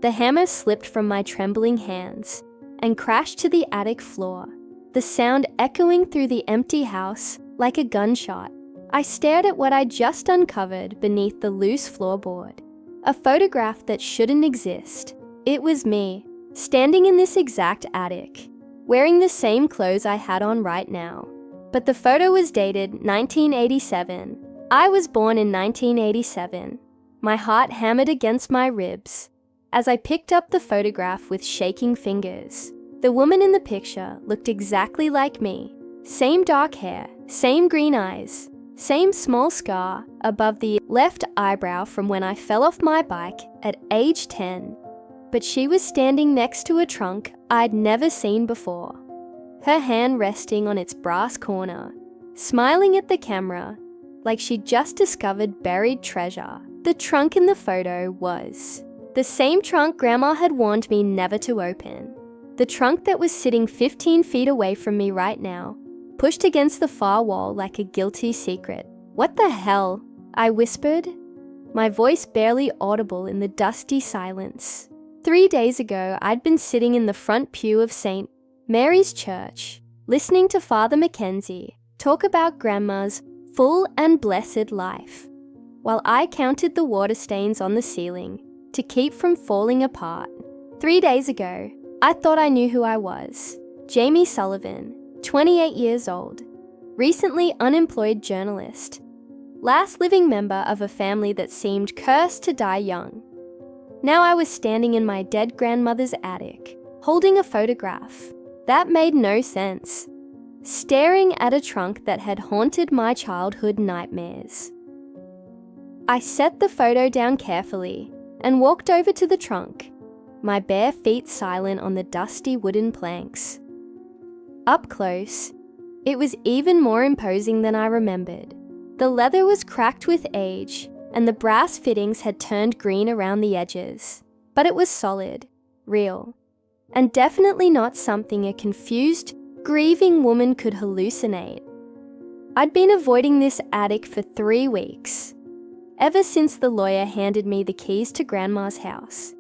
The hammer slipped from my trembling hands and crashed to the attic floor, the sound echoing through the empty house like a gunshot. I stared at what I'd just uncovered beneath the loose floorboard. A photograph that shouldn't exist. It was me, standing in this exact attic, wearing the same clothes I had on right now. But the photo was dated 1987. I was born in 1987. My heart hammered against my ribs as I picked up the photograph with shaking fingers. The woman in the picture looked exactly like me. Same dark hair, same green eyes, same small scar above the left eyebrow from when I fell off my bike at age 10. But she was standing next to a trunk I'd never seen before, her hand resting on its brass corner, smiling at the camera like she'd just discovered buried treasure. The trunk in the photo was the same trunk Grandma had warned me never to open. The trunk that was sitting 15 feet away from me right now, pushed against the far wall like a guilty secret. "What the hell?" I whispered, my voice barely audible in the dusty silence. 3 days ago, I'd been sitting in the front pew of St. Mary's Church, listening to Father Mackenzie talk about Grandma's full and blessed life, while I counted the water stains on the ceiling to keep from falling apart. 3 days ago, I thought I knew who I was. Jamie Sullivan, 28 years old, recently unemployed journalist, last living member of a family that seemed cursed to die young. Now I was standing in my dead grandmother's attic, holding a photograph. That made no sense. Staring at a trunk that had haunted my childhood nightmares. I set the photo down carefully and walked over to the trunk, my bare feet silent on the dusty wooden planks. Up close, it was even more imposing than I remembered. The leather was cracked with age, and the brass fittings had turned green around the edges. But it was solid, real, and definitely not something a confused, grieving woman could hallucinate. I'd been avoiding this attic for 3 weeks, ever since the lawyer handed me the keys to Grandma's house.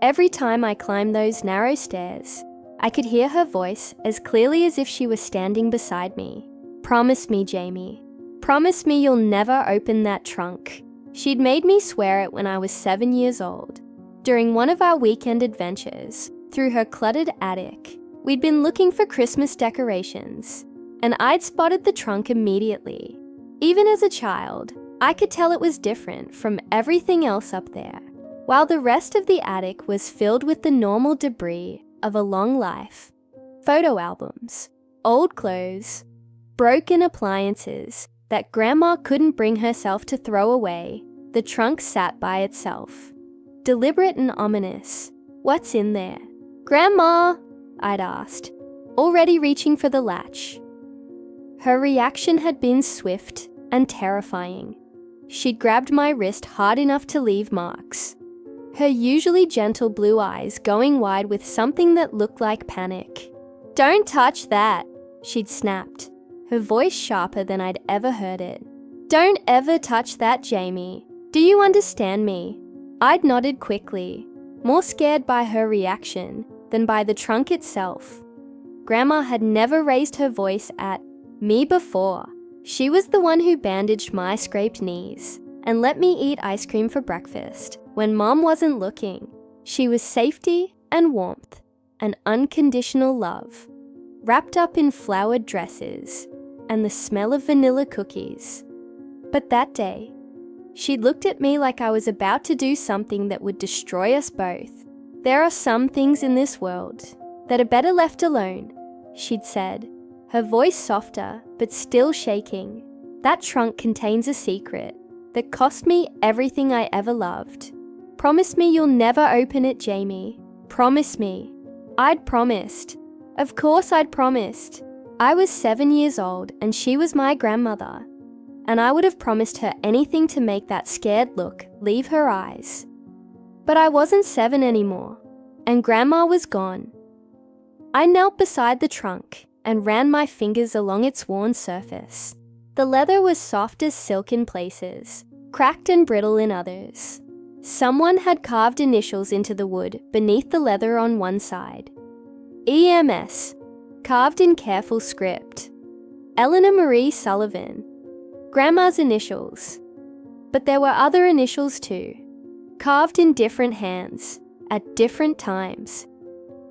Every time I climbed those narrow stairs, I could hear her voice as clearly as if she was standing beside me. "Promise me, Jamie. Promise me you'll never open that trunk." She'd made me swear it when I was 7 years old, during one of our weekend adventures through her cluttered attic. We'd been looking for Christmas decorations, and I'd spotted the trunk immediately. Even as a child, I could tell it was different from everything else up there, while the rest of the attic was filled with the normal debris of a long life. Photo albums, old clothes, broken appliances that Grandma couldn't bring herself to throw away. The trunk sat by itself, deliberate and ominous. "What's in there?" "Grandma," I'd asked, already reaching for the latch. Her reaction had been swift and terrifying. She'd grabbed my wrist hard enough to leave marks, her usually gentle blue eyes going wide with something that looked like panic. "Don't touch that," she'd snapped, her voice sharper than I'd ever heard it. "Don't ever touch that, Jamie. Do you understand me?" I'd nodded quickly, more scared by her reaction than by the trunk itself. Grandma had never raised her voice at me before. She was the one who bandaged my scraped knees and let me eat ice cream for breakfast when Mom wasn't looking. She was safety and warmth and unconditional love, wrapped up in flowered dresses and the smell of vanilla cookies. But that day, she looked at me like I was about to do something that would destroy us both. "There are some things in this world that are better left alone," she'd said, her voice softer but still shaking. "That trunk contains a secret that cost me everything I ever loved. Promise me you'll never open it, Jamie. Promise me." I'd promised. Of course I'd promised. I was 7 years old and she was my grandmother, and I would have promised her anything to make that scared look leave her eyes. But I wasn't 7 anymore, and Grandma was gone. I knelt beside the trunk and ran my fingers along its worn surface. The leather was soft as silk in places, cracked and brittle in others. Someone had carved initials into the wood beneath the leather on one side. EMS, carved in careful script. Eleanor Marie Sullivan, Grandma's initials. But there were other initials too, carved in different hands, at different times.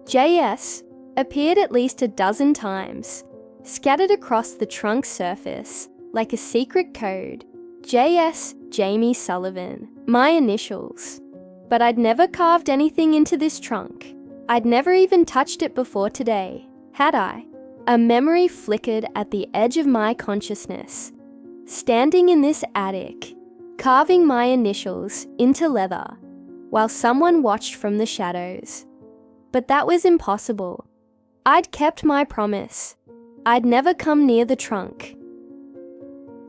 JS appeared at least a dozen times, scattered across the trunk surface like a secret code. JS Jamie Sullivan, my initials. But I'd never carved anything into this trunk. I'd never even touched it before today, had I? A memory flickered at the edge of my consciousness. Standing in this attic, carving my initials into leather, while someone watched from the shadows. But that was impossible. I'd kept my promise. I'd never come near the trunk.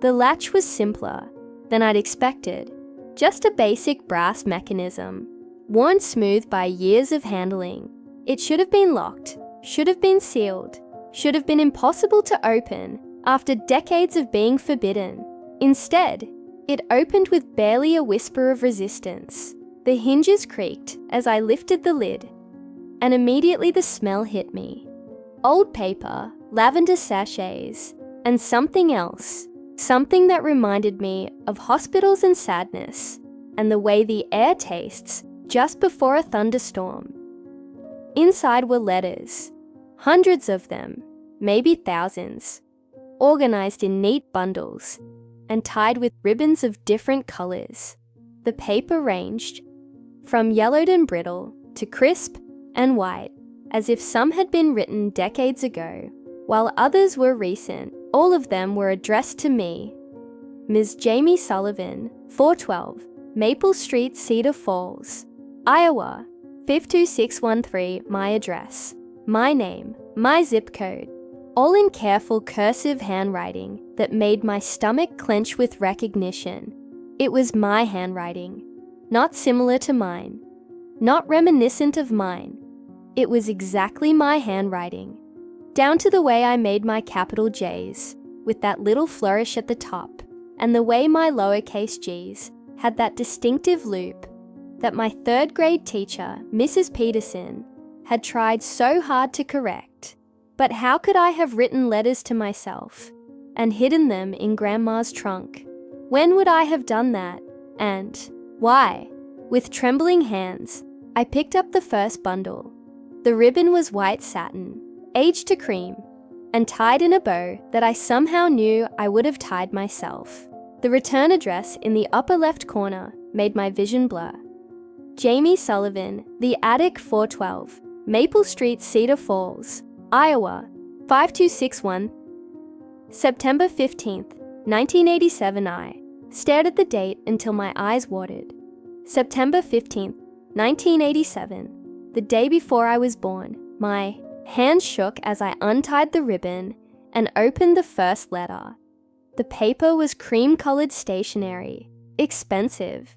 The latch was simpler than I'd expected, just a basic brass mechanism, worn smooth by years of handling. It should have been locked, should have been sealed, should have been impossible to open after decades of being forbidden. Instead, it opened with barely a whisper of resistance. The hinges creaked as I lifted the lid, and immediately the smell hit me. Old paper, lavender sachets, and something else. Something that reminded me of hospitals and sadness, and the way the air tastes just before a thunderstorm. Inside were letters, hundreds of them, maybe thousands, organized in neat bundles and tied with ribbons of different colors. The paper ranged from yellowed and brittle to crisp and white, as if some had been written decades ago, while others were recent. All of them were addressed to me. Ms. Jamie Sullivan, 412, Maple Street, Cedar Falls, Iowa, 52613, my address, my name, my zip code, all in careful cursive handwriting that made my stomach clench with recognition. It was my handwriting, not similar to mine, not reminiscent of mine. It was exactly my handwriting, down to the way I made my capital J's with that little flourish at the top, and the way my lowercase g's had that distinctive loop that my third grade teacher, Mrs. Peterson, had tried so hard to correct. But how could I have written letters to myself and hidden them in Grandma's trunk? When would I have done that? And why? With trembling hands, I picked up the first bundle. The ribbon was white satin, aged to cream, and tied in a bow that I somehow knew I would have tied myself. The return address in the upper left corner made my vision blur. Jamie Sullivan, The Attic, 412, Maple Street, Cedar Falls, Iowa, 5261. September 15th, 1987. I stared at the date until my eyes watered. September 15th, 1987, the day before I was born. My hands shook as I untied the ribbon and opened the first letter. The paper was cream-colored stationery, expensive,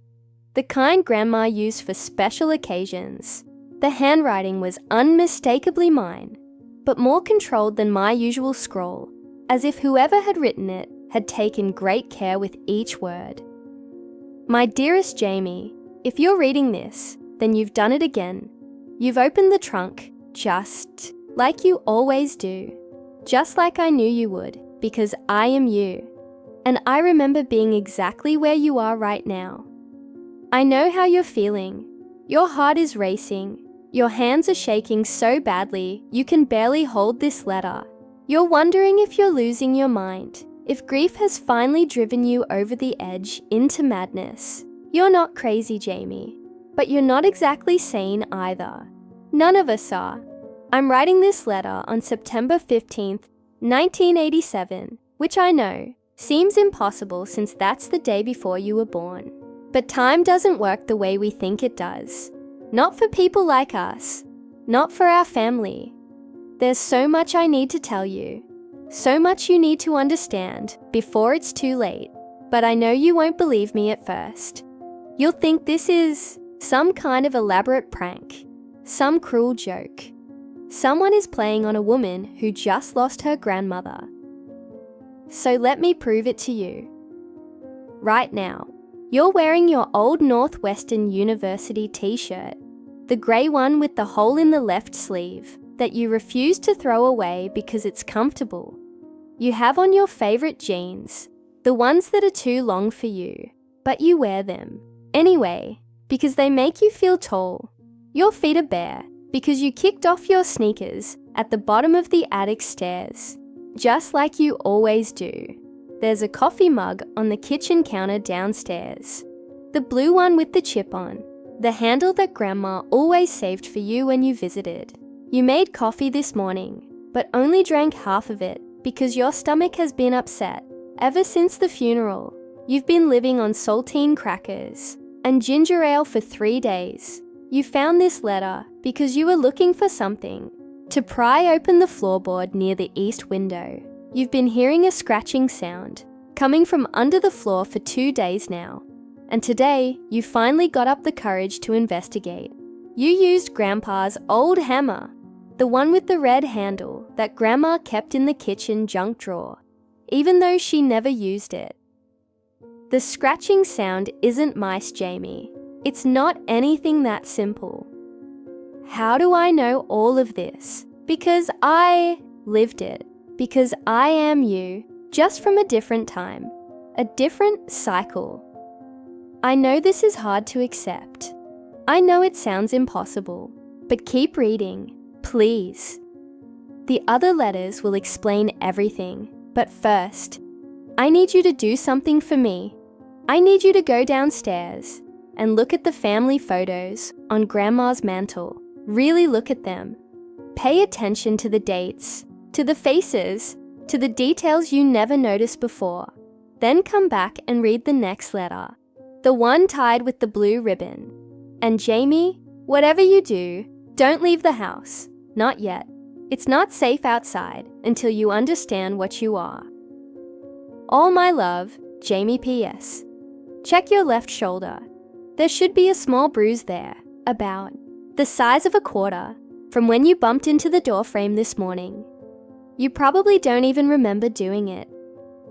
the kind Grandma used for special occasions. The handwriting was unmistakably mine, but more controlled than my usual scroll, as if whoever had written it had taken great care with each word. My dearest Jamie, if you're reading this, then you've done it again. You've opened the trunk, just like you always do. Just like I knew you would, because I am you. And I remember being exactly where you are right now. I know how you're feeling. Your heart is racing. Your hands are shaking so badly you can barely hold this letter. You're wondering if you're losing your mind, if grief has finally driven you over the edge into madness. You're not crazy, Jamie, but you're not exactly sane either. None of us are. I'm writing this letter on September 15th, 1987, which I know seems impossible since that's the day before you were born. But time doesn't work the way we think it does. Not for people like us. Not for our family. There's so much I need to tell you. So much you need to understand before it's too late. But I know you won't believe me at first. You'll think this is some kind of elaborate prank. Some cruel joke. Someone is playing on a woman who just lost her grandmother. So let me prove it to you. Right now, You're wearing your old Northwestern University t-shirt, the grey one with the hole in the left sleeve that you refuse to throw away because it's comfortable. You have on your favourite jeans, the ones that are too long for you, but you wear them anyway because they make you feel tall. Your feet are bare because you kicked off your sneakers at the bottom of the attic stairs, just like you always do. There's a coffee mug on the kitchen counter downstairs, the blue one with the chip on, the handle that Grandma always saved for you when you visited. You made coffee this morning, but only drank half of it because your stomach has been upset. Ever since the funeral, you've been living on saltine crackers and ginger ale for 3 days. You found this letter because you were looking for something to pry open the floorboard near the east window. You've been hearing a scratching sound coming from under the floor for 2 days now, and today you finally got up the courage to investigate. You used Grandpa's old hammer, the one with the red handle that Grandma kept in the kitchen junk drawer, even though she never used it. The scratching sound isn't mice, Jamie. It's not anything that simple. How do I know all of this? Because I lived it. Because I am you, just from a different time, a different cycle. I know this is hard to accept. I know it sounds impossible, but keep reading, please. The other letters will explain everything, but first, I need you to do something for me. I need you to go downstairs and look at the family photos on Grandma's mantle. Really look at them. Pay attention to the dates, to the faces, to the details you never noticed before. Then come back and read the next letter, the one tied with the blue ribbon. And Jamie, whatever you do, don't leave the house. Not yet. It's not safe outside until you understand what you are. All my love, Jamie P.S. Check your left shoulder. There should be a small bruise there, about the size of a quarter, from when you bumped into the doorframe this morning. You probably don't even remember doing it.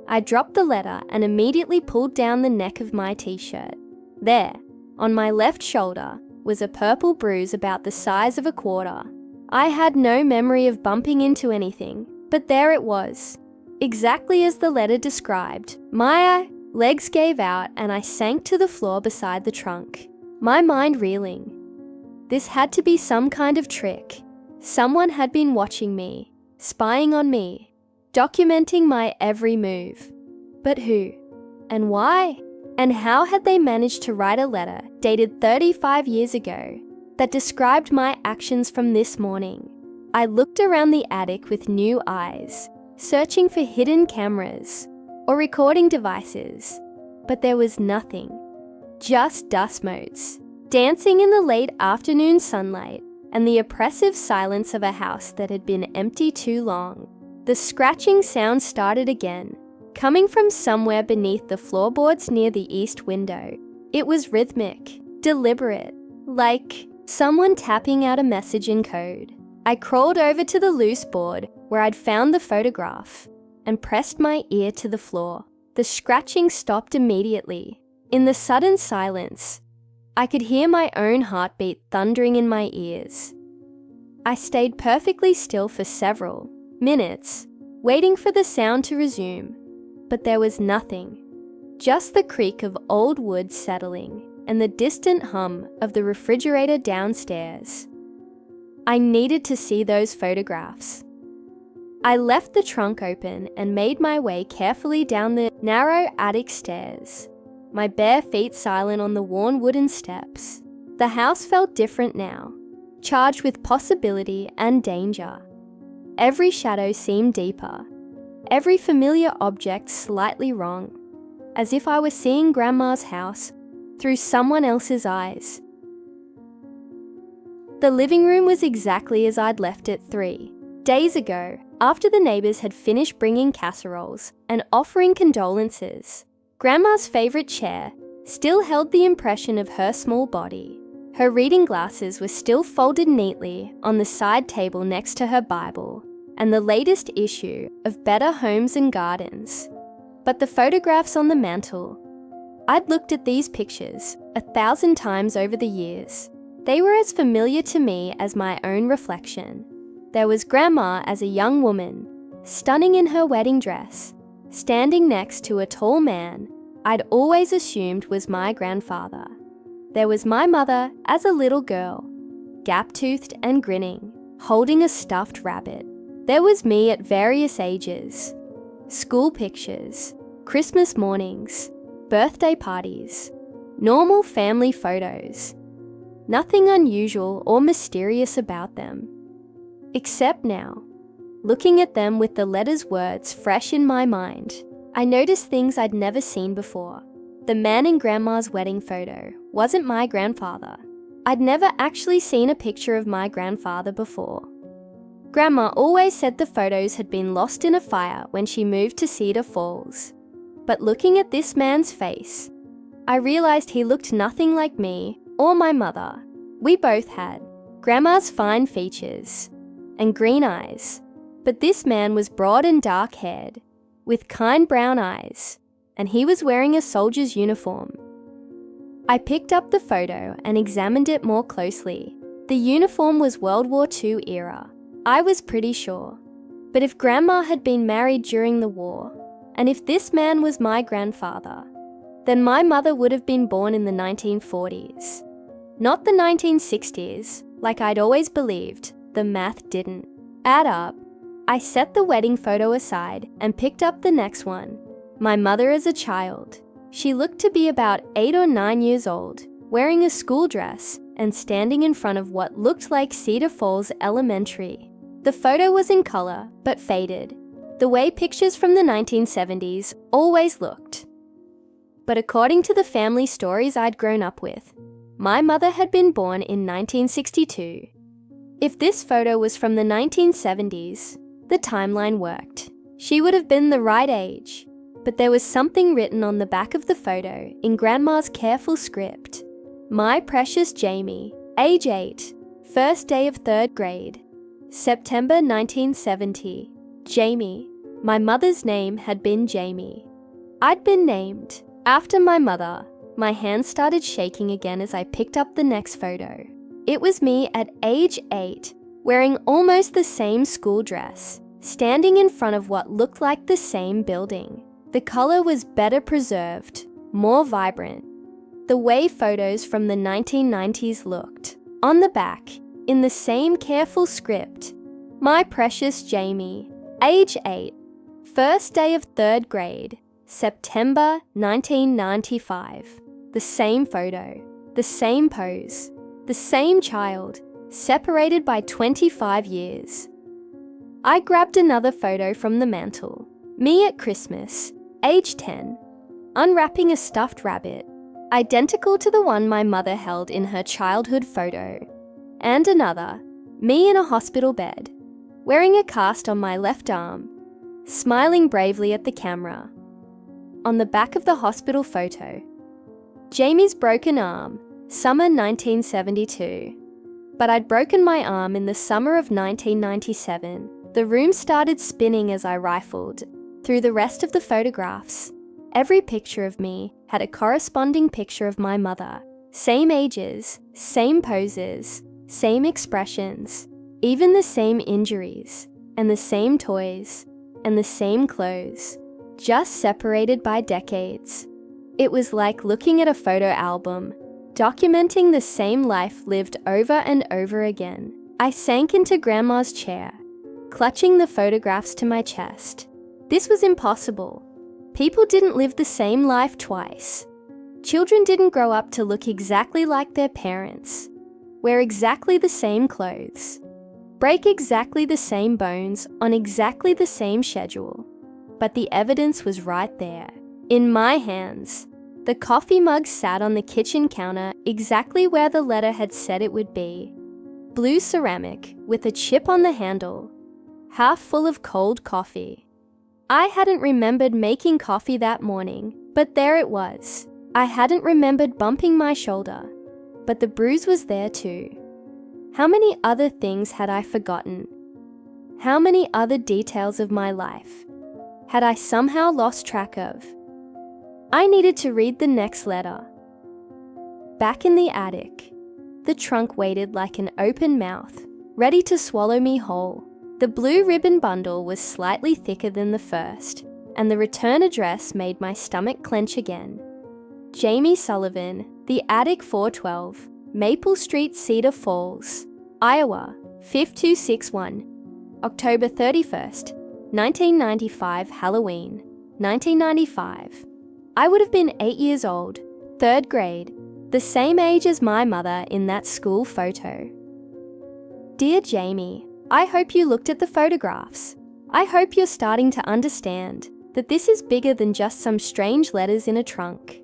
I dropped the letter and immediately pulled down the neck of my t-shirt. There, on my left shoulder, was a purple bruise about the size of a quarter. I had no memory of bumping into anything, but there it was. Exactly as the letter described. My legs gave out and I sank to the floor beside the trunk, my mind reeling. This had to be some kind of trick. Someone had been watching me, spying on me, documenting my every move. But who? And why? And how had they managed to write a letter dated 35 years ago that described my actions from this morning? I looked around the attic with new eyes, searching for hidden cameras or recording devices, but there was nothing. Just dust motes, dancing in the late afternoon sunlight and the oppressive silence of a house that had been empty too long. The scratching sound started again, coming from somewhere beneath the floorboards near the east window. It was rhythmic, deliberate, like someone tapping out a message in code. I crawled over to the loose board where I'd found the photograph and pressed my ear to the floor. The scratching stopped immediately. In the sudden silence, I could hear my own heartbeat thundering in my ears. I stayed perfectly still for several minutes, waiting for the sound to resume, but there was nothing. Just the creak of old wood settling and the distant hum of the refrigerator downstairs. I needed to see those photographs. I left the trunk open and made my way carefully down the narrow attic stairs, my bare feet silent on the worn wooden steps. The house felt different now, charged with possibility and danger. Every shadow seemed deeper, every familiar object slightly wrong, as if I were seeing Grandma's house through someone else's eyes. The living room was exactly as I'd left it 3 days ago, after the neighbours had finished bringing casseroles and offering condolences. Grandma's favourite chair still held the impression of her small body. Her reading glasses were still folded neatly on the side table next to her Bible and the latest issue of Better Homes and Gardens. But the photographs on the mantle, I'd looked at these pictures 1,000 times over the years. They were as familiar to me as my own reflection. There was Grandma as a young woman, stunning in her wedding dress, standing next to a tall man I'd always assumed was my grandfather. There was my mother as a little girl, gap-toothed and grinning, holding a stuffed rabbit. There was me at various ages, school pictures, Christmas mornings, birthday parties, normal family photos. Nothing unusual or mysterious about them. Except now, looking at them with the letters' words fresh in my mind, I noticed things I'd never seen before. The man in Grandma's wedding photo wasn't my grandfather. I'd never actually seen a picture of my grandfather before. Grandma always said the photos had been lost in a fire when she moved to Cedar Falls. But looking at this man's face, I realized he looked nothing like me or my mother. We both had Grandma's fine features and green eyes, but this man was broad and dark-haired, with kind brown eyes, and he was wearing a soldier's uniform. I picked up the photo and examined it more closely. The uniform was World War II era, I was pretty sure. But if Grandma had been married during the war, and if this man was my grandfather, then my mother would have been born in the 1940s. Not the 1960s, like I'd always believed. The math didn't add up. I set the wedding photo aside and picked up the next one. My mother as a child. She looked to be about 8 or 9 years old, wearing a school dress and standing in front of what looked like Cedar Falls Elementary. The photo was in color, but faded, the way pictures from the 1970s always looked. But according to the family stories I'd grown up with, my mother had been born in 1962. If this photo was from the 1970s, the timeline worked. She would have been the right age, but there was something written on the back of the photo in Grandma's careful script. My precious Jamie, age 8, first day of 3rd grade, September 1970. Jamie. My mother's name had been Jamie. I'd been named after my mother. My hands started shaking again as I picked up the next photo. It was me at age 8, wearing almost the same school dress, standing in front of what looked like the same building. The color was better preserved, more vibrant. The way photos from the 1990s looked. On the back, in the same careful script, my precious Jamie, age 8, first day of 3rd grade, September 1995. The same photo, the same pose, the same child, separated by 25 years. I grabbed another photo from the mantle. Me at Christmas, age 10, unwrapping a stuffed rabbit, identical to the one my mother held in her childhood photo. And another, me in a hospital bed, wearing a cast on my left arm, smiling bravely at the camera. On the back of the hospital photo, Jamie's broken arm, summer 1972. But I'd broken my arm in the summer of 1997. The room started spinning as I rifled through the rest of the photographs. Every picture of me had a corresponding picture of my mother. Same ages, same poses, same expressions, even the same injuries, and the same toys, and the same clothes, just separated by decades. It was like looking at a photo album, documenting the same life lived over and over again. I sank into Grandma's chair, clutching the photographs to my chest. This was impossible. People didn't live the same life twice. Children didn't grow up to look exactly like their parents, wear exactly the same clothes, break exactly the same bones on exactly the same schedule. But the evidence was right there, in my hands. The coffee mug sat on the kitchen counter exactly where the letter had said it would be. Blue ceramic with a chip on the handle, half full of cold coffee. I hadn't remembered making coffee that morning, but there it was. I hadn't remembered bumping my shoulder, but the bruise was there too. How many other things had I forgotten? How many other details of my life had I somehow lost track of? I needed to read the next letter. Back in the attic, the trunk waited like an open mouth, ready to swallow me whole. The blue ribbon bundle was slightly thicker than the first, and the return address made my stomach clench again. Jamie Sullivan, The Attic 412, Maple Street, Cedar Falls, Iowa, 5261, October 31st, 1995, Halloween, 1995. I would have been 8 years old, 3rd grade, the same age as my mother in that school photo. Dear Jamie, I hope you looked at the photographs. I hope you're starting to understand that this is bigger than just some strange letters in a trunk.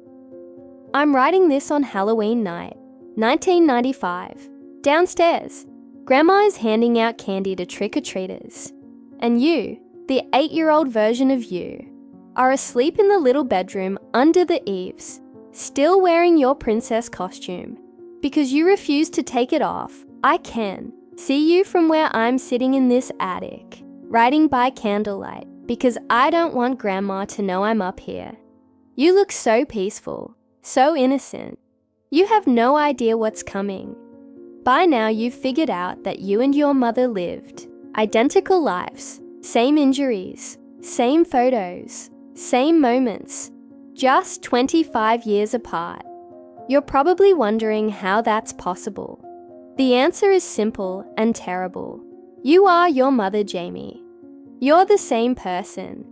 I'm writing this on Halloween night, 1995. Downstairs, Grandma is handing out candy to trick-or-treaters. And you, the 8-year-old version of you, are asleep in the little bedroom under the eaves, still wearing your princess costume. Because you refuse to take it off, I can see you from where I'm sitting in this attic, writing by candlelight, because I don't want Grandma to know I'm up here. You look so peaceful, so innocent. You have no idea what's coming. By now you've figured out that you and your mother lived identical lives, same injuries, same photos, same moments, just 25 years apart. You're probably wondering how that's possible. The answer is simple and terrible. You are your mother, Jamie. You're the same person,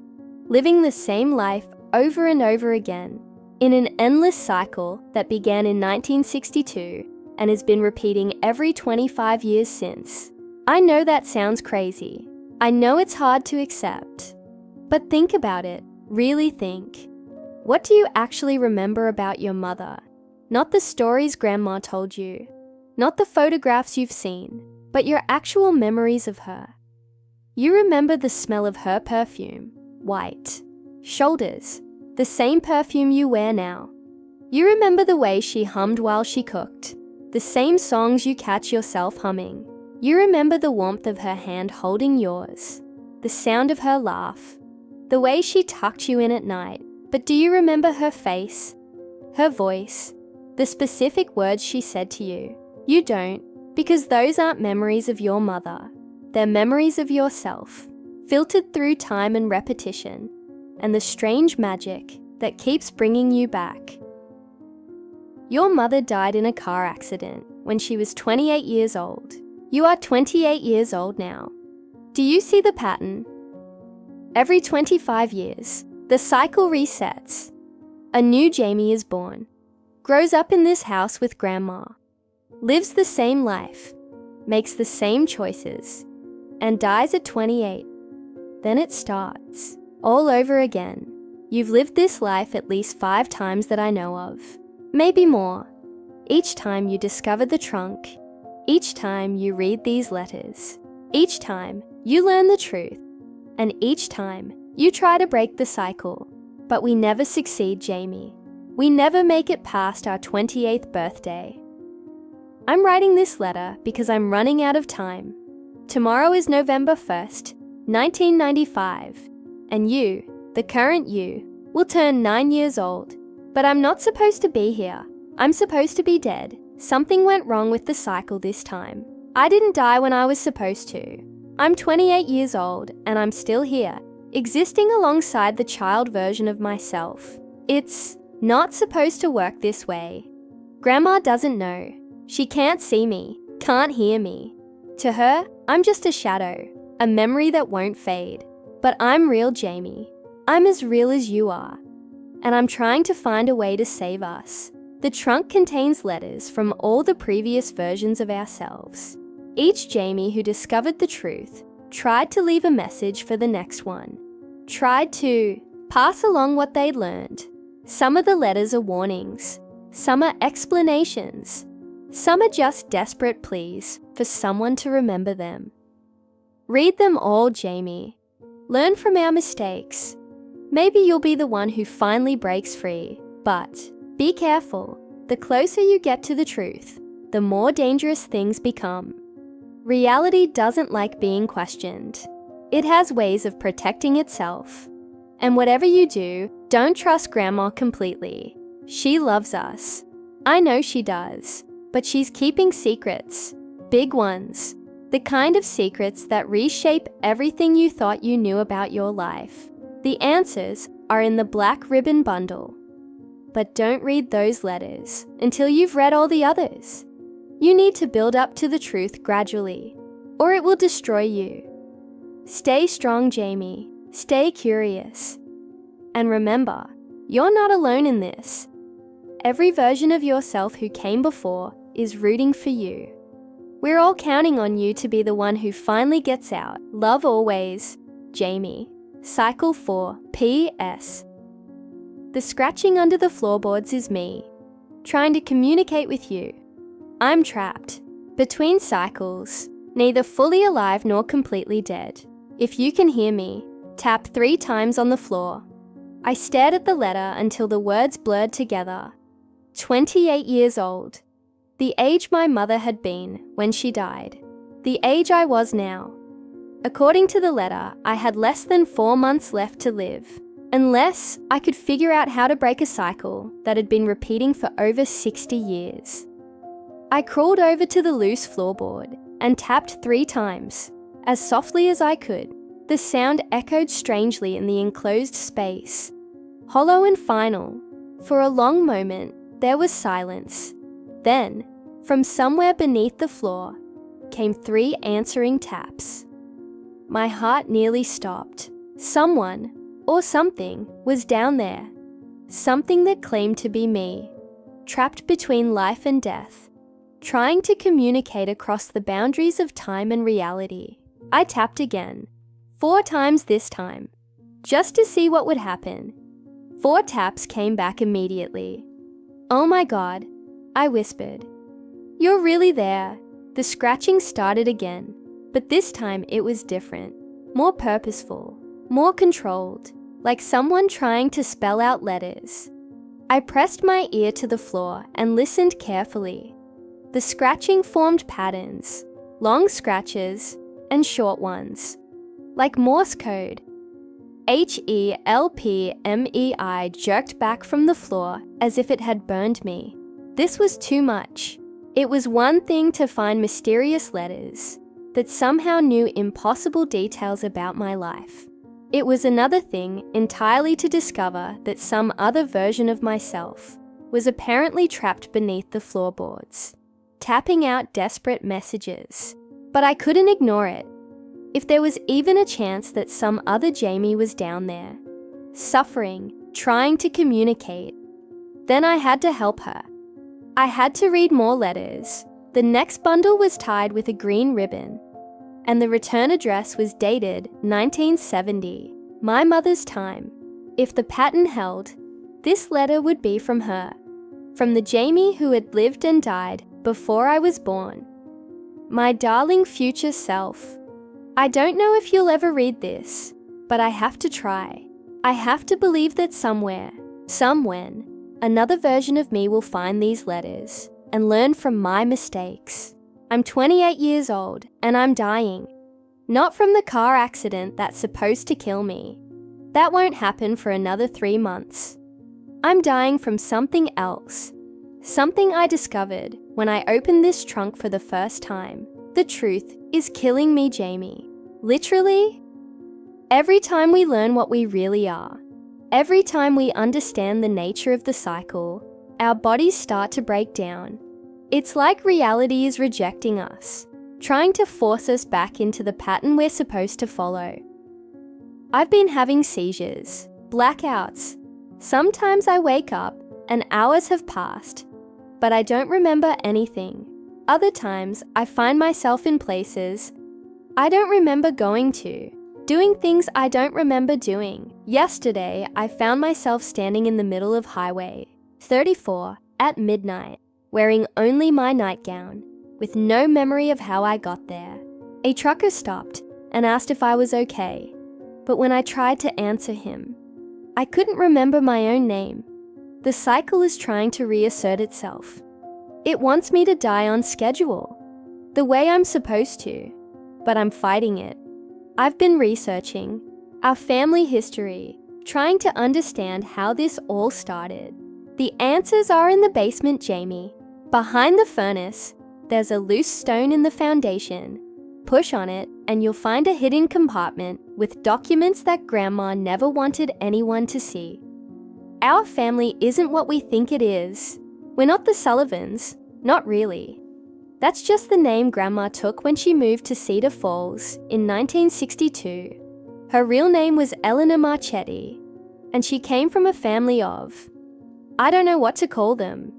living the same life over and over again, in an endless cycle that began in 1962 and has been repeating every 25 years since. I know that sounds crazy. I know it's hard to accept. But think about it, really think. What do you actually remember about your mother? Not the stories Grandma told you, not the photographs you've seen, but your actual memories of her. You remember the smell of her perfume, white, shoulders, the same perfume you wear now. You remember the way she hummed while she cooked, the same songs you catch yourself humming. You remember the warmth of her hand holding yours, the sound of her laugh, the way she tucked you in at night. But do you remember her face, her voice, the specific words she said to you? You don't, because those aren't memories of your mother. They're memories of yourself, filtered through time and repetition, and the strange magic that keeps bringing you back. Your mother died in a car accident when she was 28 years old. You are 28 years old now. Do you see the pattern? Every 25 years, the cycle resets. A new Jamie is born, grows up in this house with Grandma, lives the same life, makes the same choices, and dies at 28. Then it starts, all over again. You've lived this life at least 5 times that I know of, maybe more. Each time you discover the trunk, each time you read these letters, each time you learn the truth, and each time you try to break the cycle. But we never succeed, Jamie. We never make it past our 28th birthday. I'm writing this letter because I'm running out of time. Tomorrow is November 1st, 1995, and you, the current you, will turn 9 years old. But I'm not supposed to be here. I'm supposed to be dead. Something went wrong with the cycle this time. I didn't die when I was supposed to. I'm 28 years old, and I'm still here, existing alongside the child version of myself. It's not supposed to work this way. Grandma doesn't know. She can't see me, can't hear me. To her, I'm just a shadow, a memory that won't fade. But I'm real, Jamie. I'm as real as you are. And I'm trying to find a way to save us. The trunk contains letters from all the previous versions of ourselves. Each Jamie who discovered the truth tried to leave a message for the next one, tried to pass along what they'd learned. Some of the letters are warnings, some are explanations, some are just desperate pleas for someone to remember them. Read them all, Jamie. Learn from our mistakes. Maybe you'll be the one who finally breaks free, but be careful. The closer you get to the truth, the more dangerous things become. Reality doesn't like being questioned. It has ways of protecting itself. And whatever you do, Don't trust Grandma completely. She loves us. I know she does. But she's keeping secrets. Big ones. The kind of secrets that reshape everything you thought you knew about your life. The answers are in the black ribbon bundle. But don't read those letters until you've read all the others. You need to build up to the truth gradually, or it will destroy you. Stay strong, Jamie. Stay curious. And remember, you're not alone in this. Every version of yourself who came before is rooting for you. We're all counting on you to be the one who finally gets out. Love always, Jamie. Cycle 4, P.S. The scratching under the floorboards is me, trying to communicate with you. I'm trapped, between cycles, neither fully alive nor completely dead. If you can hear me, tap 3 times on the floor. I stared at the letter until the words blurred together. 28 years old. The age my mother had been when she died. The age I was now. According to the letter, I had less than 4 months left to live, unless I could figure out how to break a cycle that had been repeating for over 60 years. I crawled over to the loose floorboard and tapped 3 times, as softly as I could. The sound echoed strangely in the enclosed space, hollow and final. For a long moment, there was silence. Then, from somewhere beneath the floor, came 3 answering taps. My heart nearly stopped. Someone, or something, was down there. Something that claimed to be me, trapped between life and death, trying to communicate across the boundaries of time and reality. I tapped again, 4 times this time, just to see what would happen. 4 taps came back immediately. "Oh my God," I whispered. "You're really there." The scratching started again, but this time it was different, more purposeful, more controlled, like someone trying to spell out letters. I pressed my ear to the floor and listened carefully. The scratching formed patterns, long scratches and short ones, like Morse code. HELPMEI jerked back from the floor as if it had burned me. This was too much. It was one thing to find mysterious letters that somehow knew impossible details about my life. It was another thing entirely to discover that some other version of myself was apparently trapped beneath the floorboards, tapping out desperate messages. But I couldn't ignore it. If there was even a chance that some other Jamie was down there, suffering, trying to communicate, then I had to help her. I had to read more letters. The next bundle was tied with a green ribbon, and the return address was dated 1970, my mother's time. If the pattern held, this letter would be from her, from the Jamie who had lived and died before I was born. My darling future self. I don't know if you'll ever read this, but I have to try. I have to believe that somewhere, somewhen, another version of me will find these letters and learn from my mistakes. I'm 28 years old and I'm dying. Not from the car accident that's supposed to kill me. That won't happen for another 3 months. I'm dying from something else. Something I discovered when I opened this trunk for the first time. The truth is killing me, Jamie. Literally. Every time we learn what we really are, every time we understand the nature of the cycle, our bodies start to break down. It's like reality is rejecting us, trying to force us back into the pattern we're supposed to follow. I've been having seizures, blackouts. Sometimes I wake up and hours have passed, but I don't remember anything. Other times I find myself in places I don't remember going to, doing things I don't remember doing. Yesterday, I found myself standing in the middle of Highway 34 at midnight, wearing only my nightgown, with no memory of how I got there. A trucker stopped and asked if I was okay, but when I tried to answer him, I couldn't remember my own name. The cycle is trying to reassert itself. It wants me to die on schedule, the way I'm supposed to, but I'm fighting it. I've been researching our family history, trying to understand how this all started. The answers are in the basement, Jamie. Behind the furnace, there's a loose stone in the foundation. Push on it and you'll find a hidden compartment with documents that Grandma never wanted anyone to see. Our family isn't what we think it is. We're not the Sullivans, not really. That's just the name Grandma took when she moved to Cedar Falls in 1962. Her real name was Eleanor Marchetti, and she came from a family of, I don't know what to call them,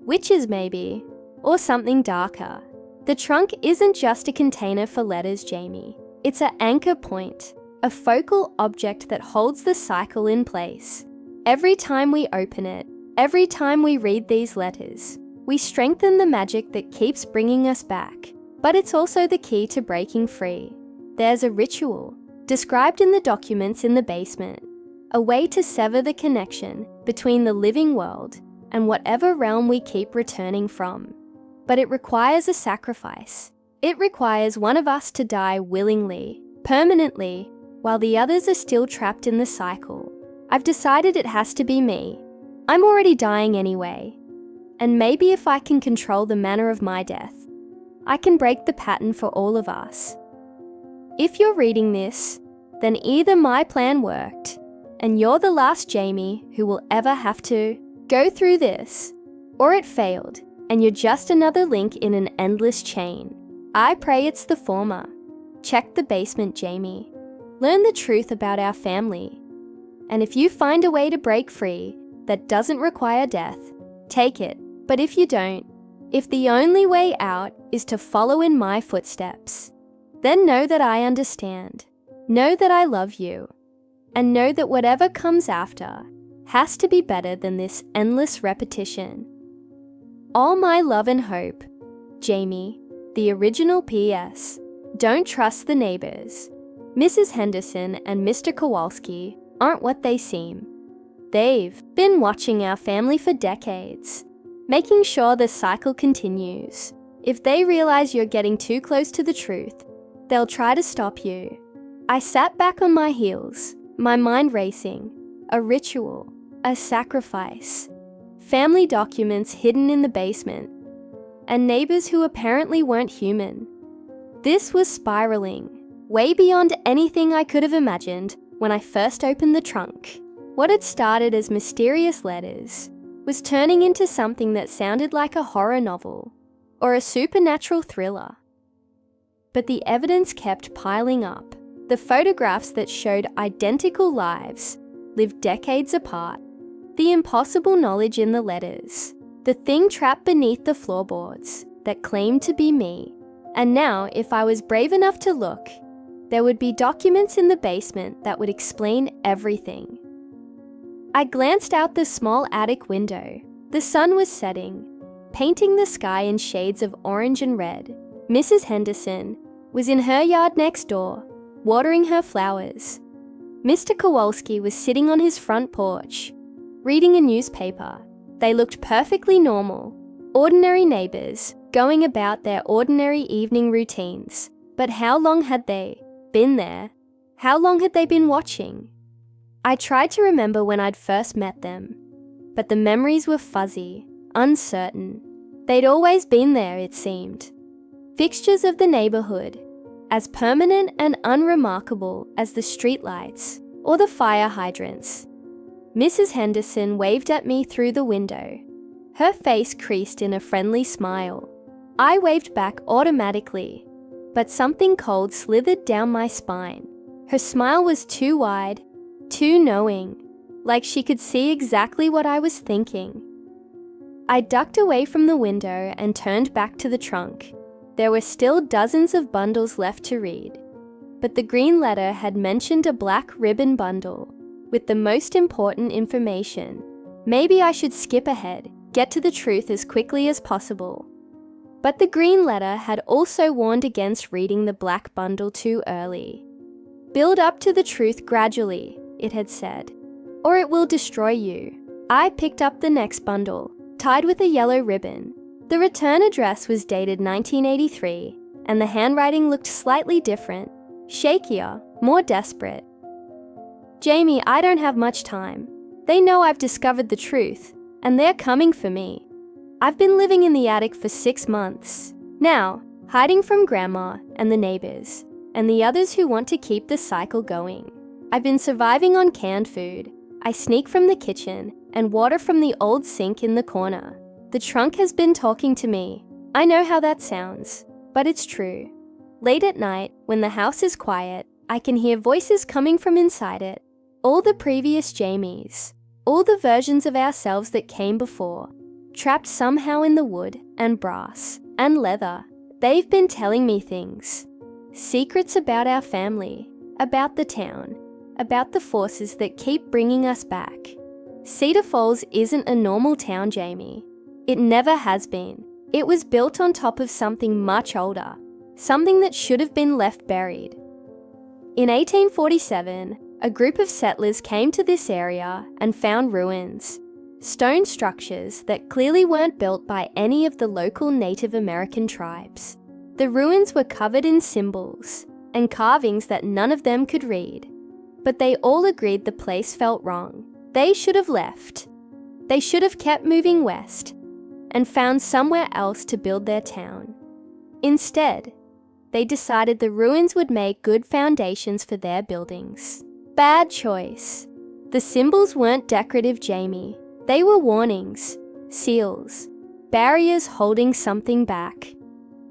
witches maybe, or something darker. The trunk isn't just a container for letters, Jamie. It's an anchor point, a focal object that holds the cycle in place. Every time we open it, every time we read these letters, we strengthen the magic that keeps bringing us back. But it's also the key to breaking free. There's a ritual, described in the documents in the basement, a way to sever the connection between the living world and whatever realm we keep returning from. But it requires a sacrifice. It requires one of us to die willingly, permanently, while the others are still trapped in the cycle. I've decided it has to be me. I'm already dying anyway. And maybe if I can control the manner of my death, I can break the pattern for all of us. If you're reading this, then either my plan worked, and you're the last Jamie who will ever have to go through this, or it failed, and you're just another link in an endless chain. I pray it's the former. Check the basement, Jamie. Learn the truth about our family. And if you find a way to break free that doesn't require death, take it. But if you don't, if the only way out is to follow in my footsteps, then know that I understand. Know that I love you. And know that whatever comes after has to be better than this endless repetition. All my love and hope, Jamie. The original P.S. Don't trust the neighbors. Mrs. Henderson and Mr. Kowalski aren't what they seem. They've been watching our family for decades, making sure the cycle continues. If they realize you're getting too close to the truth, they'll try to stop you. I sat back on my heels, my mind racing. A ritual, a sacrifice, family documents hidden in the basement, and neighbors who apparently weren't human. This was spiraling, way beyond anything I could have imagined when I first opened the trunk. What had started as mysterious letters was turning into something that sounded like a horror novel or a supernatural thriller. But the evidence kept piling up. The photographs that showed identical lives lived decades apart. The impossible knowledge in the letters. The thing trapped beneath the floorboards that claimed to be me. And now, if I was brave enough to look, there would be documents in the basement that would explain everything. I glanced out the small attic window. The sun was setting, painting the sky in shades of orange and red. Mrs. Henderson was in her yard next door, watering her flowers. Mr. Kowalski was sitting on his front porch, reading a newspaper. They looked perfectly normal, ordinary neighbors, going about their ordinary evening routines. But how long had they been there? How long had they been watching? I tried to remember when I'd first met them, but the memories were fuzzy, uncertain. They'd always been there, it seemed. Fixtures of the neighborhood, as permanent and unremarkable as the streetlights or the fire hydrants. Mrs. Henderson waved at me through the window. Her face creased in a friendly smile. I waved back automatically, but something cold slithered down my spine. Her smile was too wide, too knowing, like she could see exactly what I was thinking. I ducked away from the window and turned back to the trunk. There were still dozens of bundles left to read, but the green letter had mentioned a black ribbon bundle with the most important information. Maybe I should skip ahead, get to the truth as quickly as possible. But the green letter had also warned against reading the black bundle too early. Build up to the truth gradually, it had said, or it will destroy you. I picked up the next bundle, tied with a yellow ribbon. The return address was dated 1983, and the handwriting looked slightly different, shakier, more desperate. Jamie, I don't have much time. They know I've discovered the truth, and they're coming for me. I've been living in the attic for 6 months now, hiding from Grandma and the neighbors, and the others who want to keep the cycle going. I've been surviving on canned food. I sneak from the kitchen and water from the old sink in the corner. The trunk has been talking to me. I know how that sounds, but it's true. Late at night, when the house is quiet, I can hear voices coming from inside it. All the previous Jamies, all the versions of ourselves that came before, trapped somehow in the wood and brass and leather. They've been telling me things. Secrets about our family, about the town, about the forces that keep bringing us back. Cedar Falls isn't a normal town, Jamie. It never has been. It was built on top of something much older, something that should have been left buried. In 1847, a group of settlers came to this area and found ruins, stone structures that clearly weren't built by any of the local Native American tribes. The ruins were covered in symbols and carvings that none of them could read, but they all agreed the place felt wrong. They should have left. They should have kept moving west and found somewhere else to build their town. Instead, they decided the ruins would make good foundations for their buildings. Bad choice. The symbols weren't decorative, Jamie. They were warnings, seals, barriers holding something back.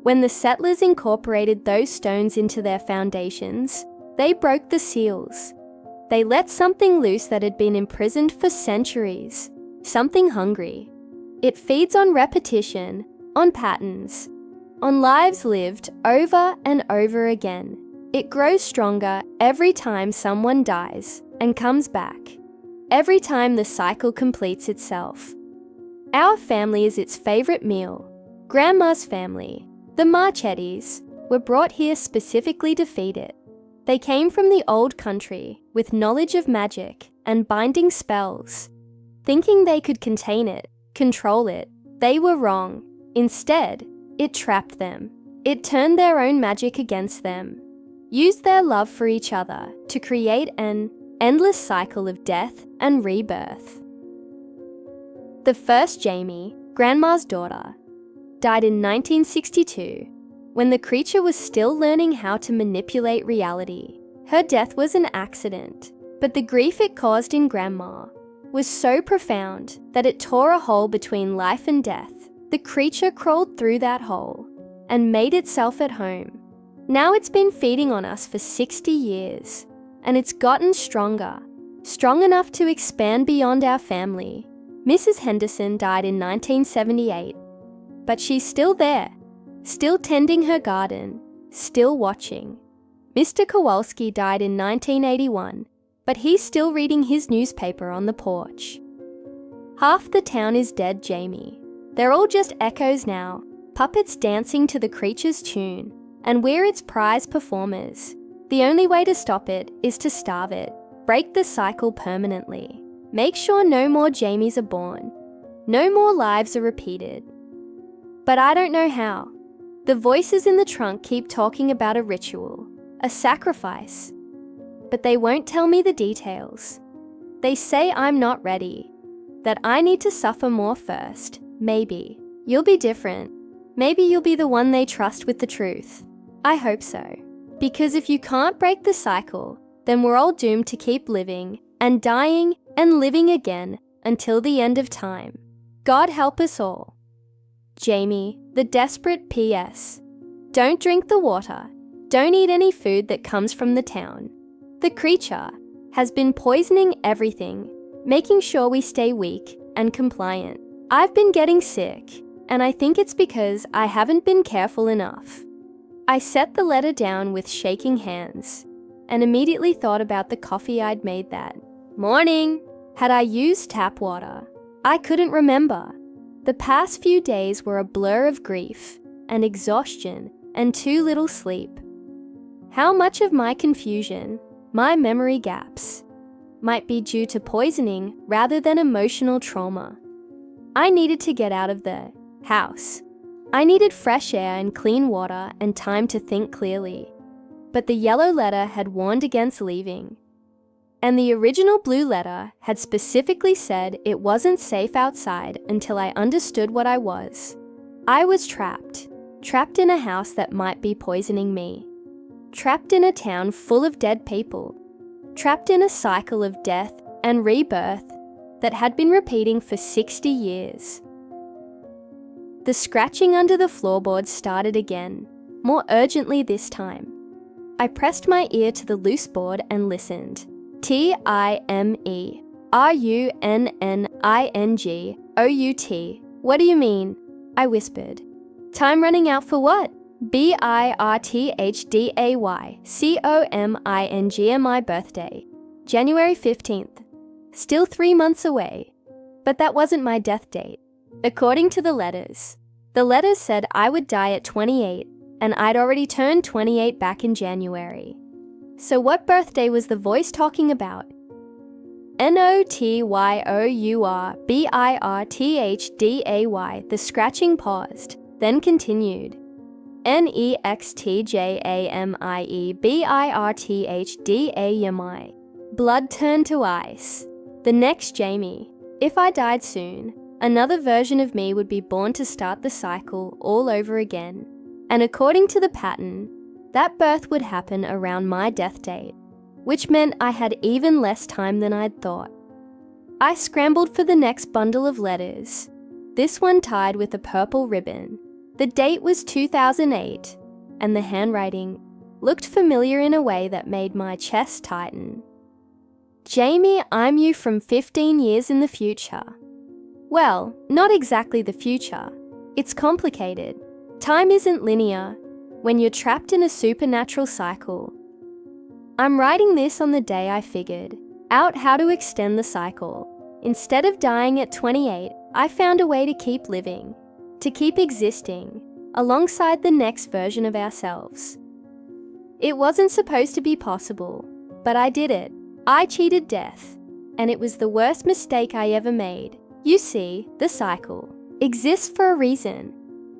When the settlers incorporated those stones into their foundations, they broke the seals. They let something loose that had been imprisoned for centuries, something hungry. It feeds on repetition, on patterns, on lives lived over and over again. It grows stronger every time someone dies and comes back, every time the cycle completes itself. Our family is its favorite meal. Grandma's family, the Marchettis, were brought here specifically to feed it. They came from the old country with knowledge of magic and binding spells, thinking they could contain it, control it. They were wrong. Instead, it trapped them. It turned their own magic against them, used their love for each other to create an endless cycle of death and rebirth. The first Jamie, Grandma's daughter, died in 1962 when the creature was still learning how to manipulate reality. Her death was an accident, but the grief it caused in Grandma was so profound that it tore a hole between life and death. The creature crawled through that hole and made itself at home. Now it's been feeding on us for 60 years, and it's gotten stronger, strong enough to expand beyond our family. Mrs. Henderson died in 1978, but she's still there, still tending her garden, still watching. Mr. Kowalski died in 1981, but he's still reading his newspaper on the porch. Half the town is dead, Jamie. They're all just echoes now, puppets dancing to the creature's tune, and we're its prize performers. The only way to stop it is to starve it, break the cycle permanently. Make sure no more Jamies are born, no more lives are repeated. But I don't know how. The voices in the trunk keep talking about a ritual, a sacrifice, but they won't tell me the details. They say I'm not ready, that I need to suffer more first. Maybe you'll be different. Maybe you'll be the one they trust with the truth. I hope so. Because if you can't break the cycle, then we're all doomed to keep living and dying and living again until the end of time. God help us all. Jamie, the desperate P.S. Don't drink the water. Don't eat any food that comes from the town. The creature has been poisoning everything, making sure we stay weak and compliant. I've been getting sick, and I think it's because I haven't been careful enough. I set the letter down with shaking hands and immediately thought about the coffee I'd made that morning. Had I used tap water? I couldn't remember. The past few days were a blur of grief and exhaustion and too little sleep. How much of my confusion, my memory gaps, might be due to poisoning rather than emotional trauma? I needed to get out of the house. I needed fresh air and clean water and time to think clearly. But the yellow letter had warned against leaving. And the original blue letter had specifically said it wasn't safe outside until I understood what I was. I was trapped. Trapped in a house that might be poisoning me. Trapped in a town full of dead people. Trapped in a cycle of death and rebirth that had been repeating for 60 years. The scratching under the floorboards started again, more urgently this time. I pressed my ear to the loose board and listened. TIMERUNNINGOUT. What do you mean? I whispered. Time running out for what? BIRTHDAY my birthday. January 15th. Still 3 months away. But that wasn't my death date. According to the letters said I would die at 28, and I'd already turned 28 back in January. So what birthday was the voice talking about? NOTYOURBIRTHDAY. The scratching paused, then continued. NEXTJAMIEBIRTHDAY. Blood turned to ice. The next Jamie. If I died soon, another version of me would be born to start the cycle all over again. And according to the pattern, that birth would happen around my death date, which meant I had even less time than I'd thought. I scrambled for the next bundle of letters, this one tied with a purple ribbon. The date was 2008, and the handwriting looked familiar in a way that made my chest tighten. Jamie, I'm you from 15 years in the future. Well, not exactly the future. It's complicated. Time isn't linear when you're trapped in a supernatural cycle. I'm writing this on the day I figured out how to extend the cycle. Instead of dying at 28, I found a way to keep living, to keep existing, alongside the next version of ourselves. It wasn't supposed to be possible, but I did it. I cheated death, and it was the worst mistake I ever made. You see, the cycle exists for a reason.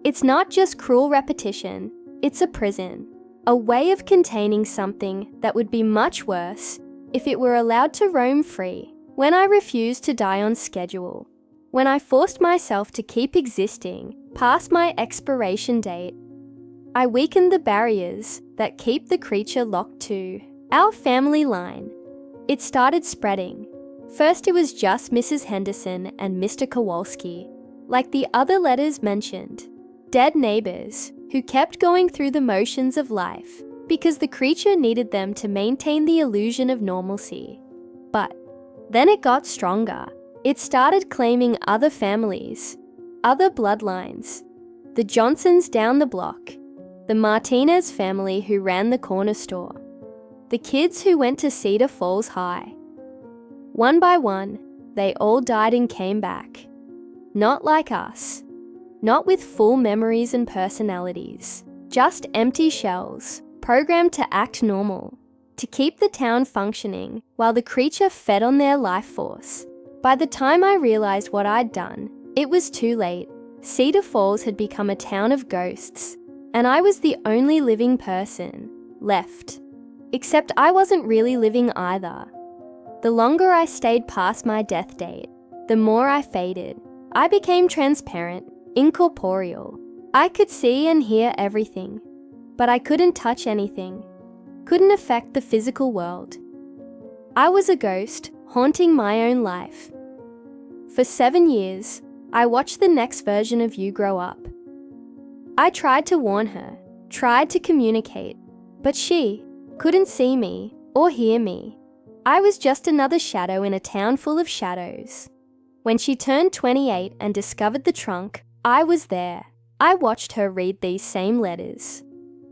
It's not just cruel repetition, it's a prison, a way of containing something that would be much worse if it were allowed to roam free. When I refused to die on schedule, when I forced myself to keep existing past my expiration date, I weakened the barriers that keep the creature locked to our family line. It started spreading. First it was just Mrs. Henderson and Mr. Kowalski, like the other letters mentioned, dead neighbors who kept going through the motions of life because the creature needed them to maintain the illusion of normalcy. But then it got stronger. It started claiming other families, other bloodlines, the Johnsons down the block, the Martinez family who ran the corner store, the kids who went to Cedar Falls High. One by one, they all died and came back. Not like us. Not with full memories and personalities. Just empty shells, programmed to act normal, to keep the town functioning while the creature fed on their life force. By the time I realized what I'd done, it was too late. Cedar Falls had become a town of ghosts, and I was the only living person left. Except I wasn't really living either. The longer I stayed past my death date, the more I faded. I became transparent, incorporeal. I could see and hear everything, but I couldn't touch anything, couldn't affect the physical world. I was a ghost, haunting my own life. For 7 years, I watched the next version of you grow up. I tried to warn her, tried to communicate, but she couldn't see me or hear me. I was just another shadow in a town full of shadows. When she turned 28 and discovered the trunk, I was there. I watched her read these same letters,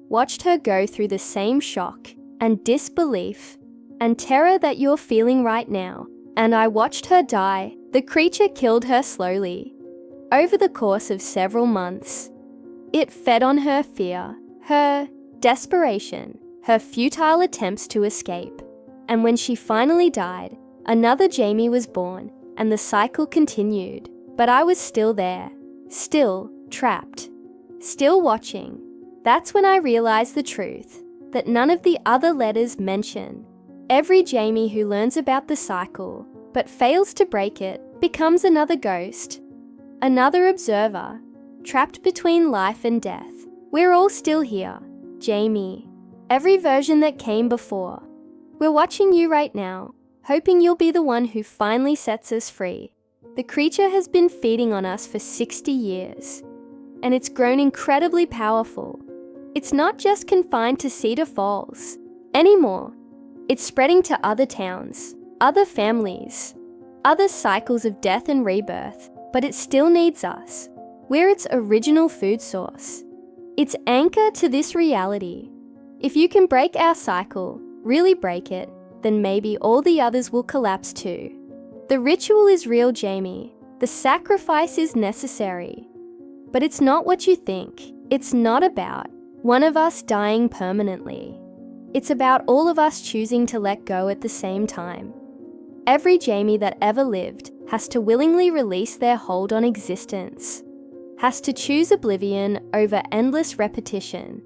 watched her go through the same shock and disbelief and terror that you're feeling right now, and I watched her die. The creature killed her slowly, over the course of several months. It fed on her fear, her desperation, her futile attempts to escape. And when she finally died, another Jamie was born, and the cycle continued. But I was still there, still trapped, still watching. That's when I realized the truth that none of the other letters mention. Every Jamie who learns about the cycle but fails to break it becomes another ghost, another observer, trapped between life and death. We're all still here, Jamie. Every version that came before. We're watching you right now, hoping you'll be the one who finally sets us free. The creature has been feeding on us for 60 years, and it's grown incredibly powerful. It's not just confined to Cedar Falls anymore. It's spreading to other towns, other families, other cycles of death and rebirth, but it still needs us. We're its original food source, its anchor to this reality. If you can break our cycle, really break it, then maybe all the others will collapse too. The ritual is real, Jamie. The sacrifice is necessary. But it's not what you think. It's not about one of us dying permanently. It's about all of us choosing to let go at the same time. Every Jamie that ever lived has to willingly release their hold on existence, has to choose oblivion over endless repetition.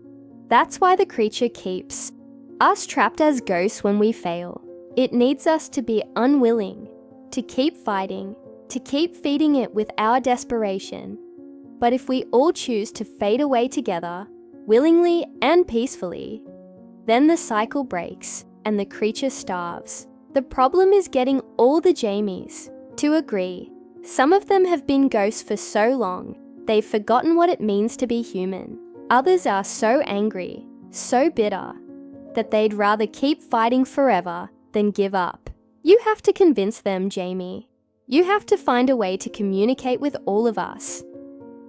That's why the creature keeps us trapped as ghosts when we fail. It needs us to be unwilling, to keep fighting, to keep feeding it with our desperation. But if we all choose to fade away together, willingly and peacefully, then the cycle breaks and the creature starves. The problem is getting all the Jamies to agree. Some of them have been ghosts for so long, they've forgotten what it means to be human. Others are so angry, so bitter, that they'd rather keep fighting forever than give up. You have to convince them, Jamie. You have to find a way to communicate with all of us,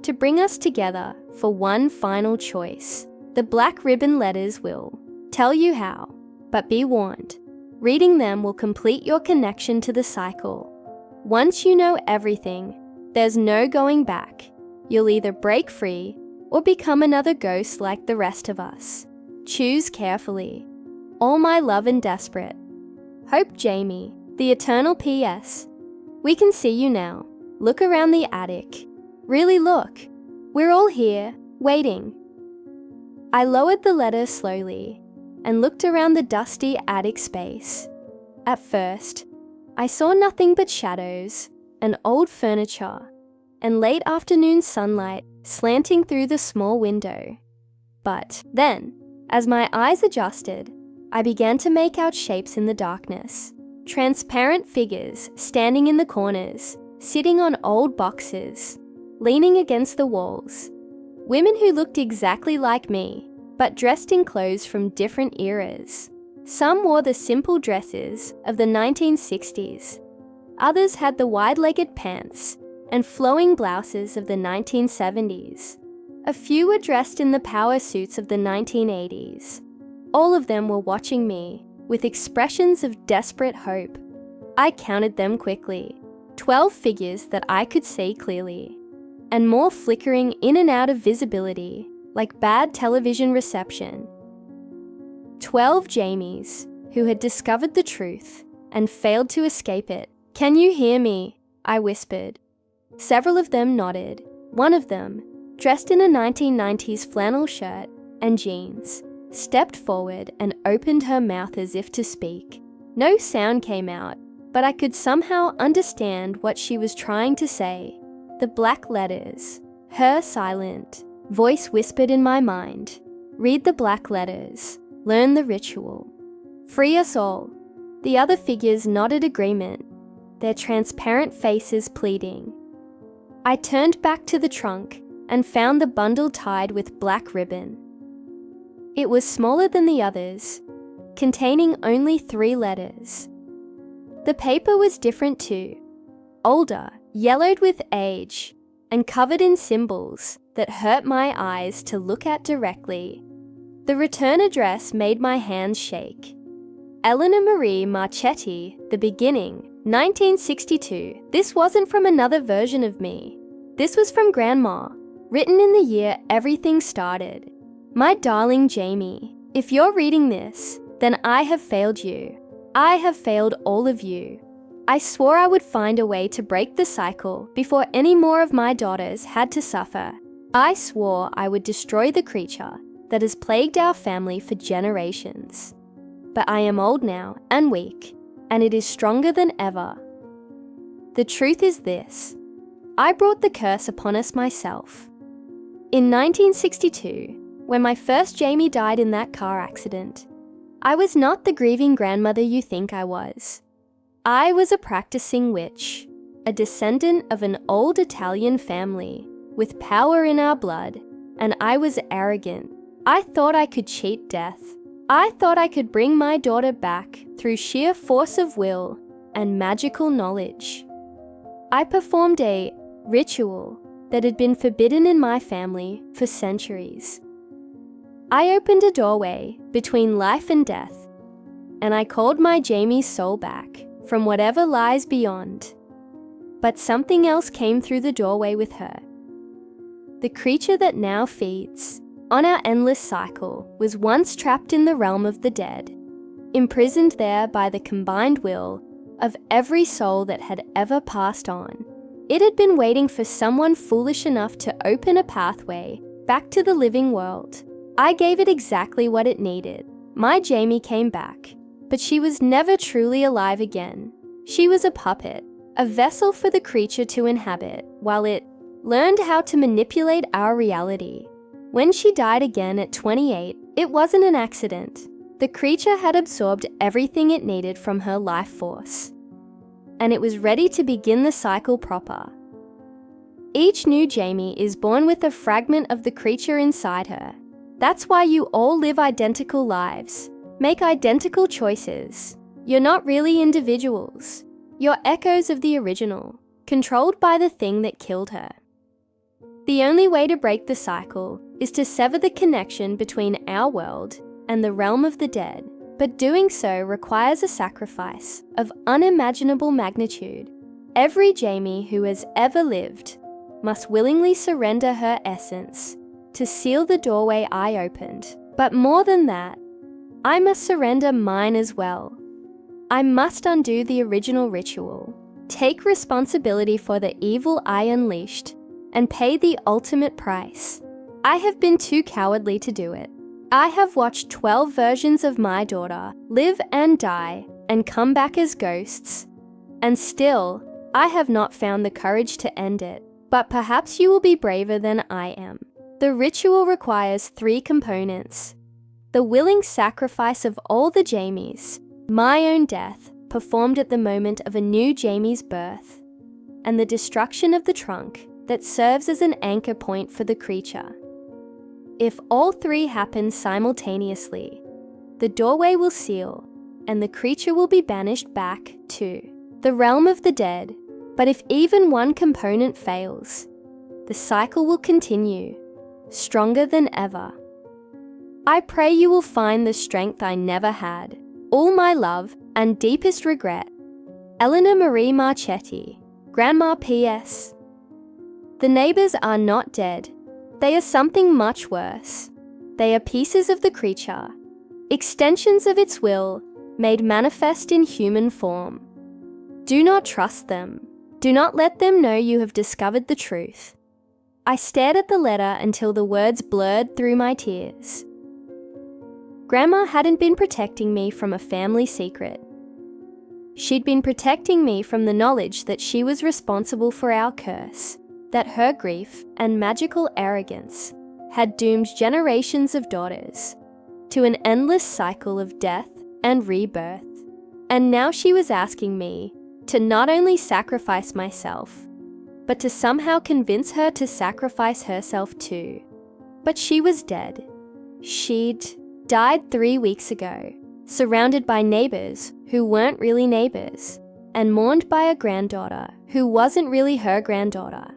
to bring us together for one final choice. The black ribbon letters will tell you how, but be warned, reading them will complete your connection to the cycle. Once you know everything, there's no going back. You'll either break free or become another ghost like the rest of us. Choose carefully. All my love and desperate. Hope, Jamie. The eternal P.S. We can see you now. Look around the attic. Really look. We're all here, waiting. I lowered the letter slowly and looked around the dusty attic space. At first, I saw nothing but shadows and old furniture and late afternoon sunlight slanting through the small window. But then, as my eyes adjusted, I began to make out shapes in the darkness. Transparent figures standing in the corners, sitting on old boxes, leaning against the walls. Women who looked exactly like me, but dressed in clothes from different eras. Some wore the simple dresses of the 1960s. Others had the wide-legged pants and flowing blouses of the 1970s. A few were dressed in the power suits of the 1980s. All of them were watching me with expressions of desperate hope. I counted them quickly. 12 figures that I could see clearly, and more flickering in and out of visibility like bad television reception. 12 Jamies who had discovered the truth and failed to escape it. "Can you hear me?" I whispered. Several of them nodded. One of them, dressed in a 1990s flannel shirt and jeans, stepped forward and opened her mouth as if to speak. No sound came out, but I could somehow understand what she was trying to say. The black letters. Her silent voice whispered in my mind, "Read the black letters. Learn the ritual. Free us all." The other figures nodded agreement, their transparent faces pleading. I turned back to the trunk and found the bundle tied with black ribbon. It was smaller than the others, containing only 3 letters. The paper was different too, older, yellowed with age, and covered in symbols that hurt my eyes to look at directly. The return address made my hands shake. Eleanor Marie Marchetti, The Beginning, 1962. This wasn't from another version of me. This was from Grandma, written in the year everything started. My darling Jamie, if you're reading this, then I have failed you. I have failed all of you. I swore I would find a way to break the cycle before any more of my daughters had to suffer. I swore I would destroy the creature that has plagued our family for generations. but I am old now and weak, and it is stronger than ever. The truth is this: I brought the curse upon us myself. In 1962, when my first Jamie died in that car accident, I was not the grieving grandmother you think I was. I was a practicing witch, a descendant of an old Italian family with power in our blood, and I was arrogant. I thought I could cheat death. I thought I could bring my daughter back through sheer force of will and magical knowledge. I performed a ritual that had been forbidden in my family for centuries. I opened a doorway between life and death, and I called my Jamie's soul back from whatever lies beyond. But something else came through the doorway with her. The creature that now feeds on our endless cycle was once trapped in the realm of the dead, imprisoned there by the combined will of every soul that had ever passed on. It had been waiting for someone foolish enough to open a pathway back to the living world. I gave it exactly what it needed. My Jamie came back, but she was never truly alive again. She was a puppet, a vessel for the creature to inhabit, while it learned how to manipulate our reality. When she died again at 28, it wasn't an accident. The creature had absorbed everything it needed from her life force, and it was ready to begin the cycle proper. Each new Jamie is born with a fragment of the creature inside her. That's why you all live identical lives, make identical choices. You're not really individuals. You're echoes of the original, controlled by the thing that killed her. The only way to break the cycle is to sever the connection between our world and the realm of the dead, but doing so requires a sacrifice of unimaginable magnitude. Every Jamie who has ever lived must willingly surrender her essence to seal the doorway I opened. But more than that, I must surrender mine as well. I must undo the original ritual, take responsibility for the evil I unleashed, and pay the ultimate price. I have been too cowardly to do it. I have watched 12 versions of my daughter live and die and come back as ghosts, and still, I have not found the courage to end it. But perhaps you will be braver than I am. The ritual requires 3 components: the willing sacrifice of all the Jamies, my own death, performed at the moment of a new Jamie's birth, and the destruction of the trunk that serves as an anchor point for the creature. If all 3 happen simultaneously, the doorway will seal and the creature will be banished back to the realm of the dead. But if even one component fails, the cycle will continue, stronger than ever. I pray you will find the strength I never had. All my love and deepest regret. Eleanor Marie Marchetti, Grandma P.S. The neighbors are not dead. They are something much worse. They are pieces of the creature, extensions of its will, made manifest in human form. Do not trust them. Do not let them know you have discovered the truth. I stared at the letter until the words blurred through my tears. Grandma hadn't been protecting me from a family secret. She'd been protecting me from the knowledge that she was responsible for our curse, that her grief and magical arrogance had doomed generations of daughters to an endless cycle of death and rebirth. And now she was asking me to not only sacrifice myself, but to somehow convince her to sacrifice herself too. But she was dead. She'd died 3 weeks ago, surrounded by neighbors who weren't really neighbors, and mourned by a granddaughter who wasn't really her granddaughter.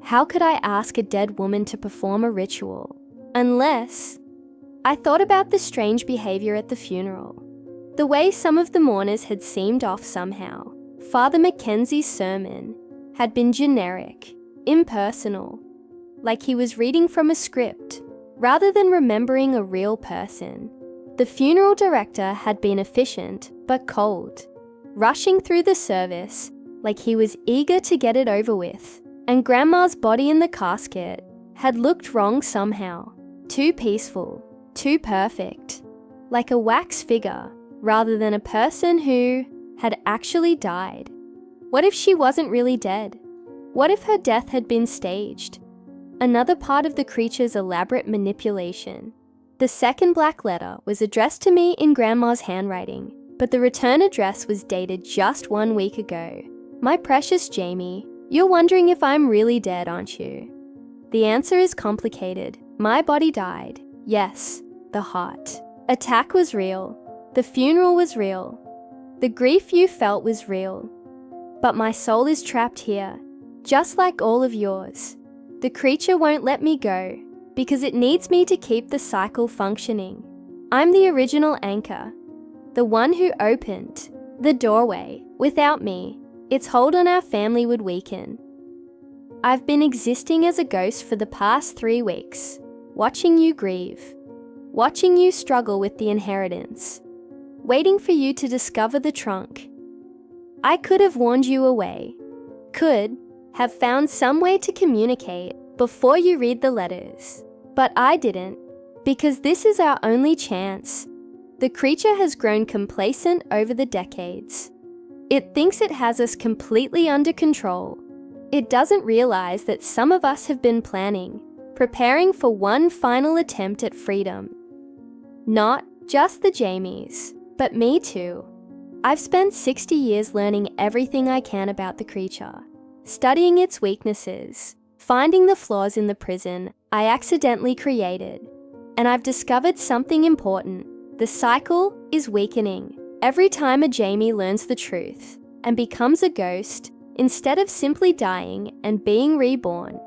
How could I ask a dead woman to perform a ritual? Unless I thought about the strange behavior at the funeral. The way some of the mourners had seemed off somehow. Father Mackenzie's sermon had been generic, impersonal, like he was reading from a script, rather than remembering a real person. The funeral director had been efficient but cold, rushing through the service like he was eager to get it over with, and Grandma's body in the casket had looked wrong somehow, too peaceful, too perfect, like a wax figure, rather than a person who had actually died. What if she wasn't really dead? What if her death had been staged? Another part of the creature's elaborate manipulation. The second black letter was addressed to me in Grandma's handwriting, but the return address was dated just 1 week ago. My precious Jamie, you're wondering if I'm really dead, aren't you? The answer is complicated. My body died. Yes, the heart attack was real. The funeral was real. The grief you felt was real. But my soul is trapped here, just like all of yours. The creature won't let me go because it needs me to keep the cycle functioning. I'm the original anchor, the one who opened the doorway. Without me, its hold on our family would weaken. I've been existing as a ghost for the past 3 weeks, watching you grieve, watching you struggle with the inheritance, waiting for you to discover the trunk. I could have warned you away, could have found some way to communicate before you read the letters, but I didn't, because this is our only chance. The creature has grown complacent over the decades. It thinks it has us completely under control. It doesn't realize that some of us have been planning, preparing for one final attempt at freedom. Not just the Jamies, but me too. I've spent 60 years learning everything I can about the creature, studying its weaknesses, finding the flaws in the prison I accidentally created, and I've discovered something important. The cycle is weakening. Every time a Jamie learns the truth and becomes a ghost, instead of simply dying and being reborn,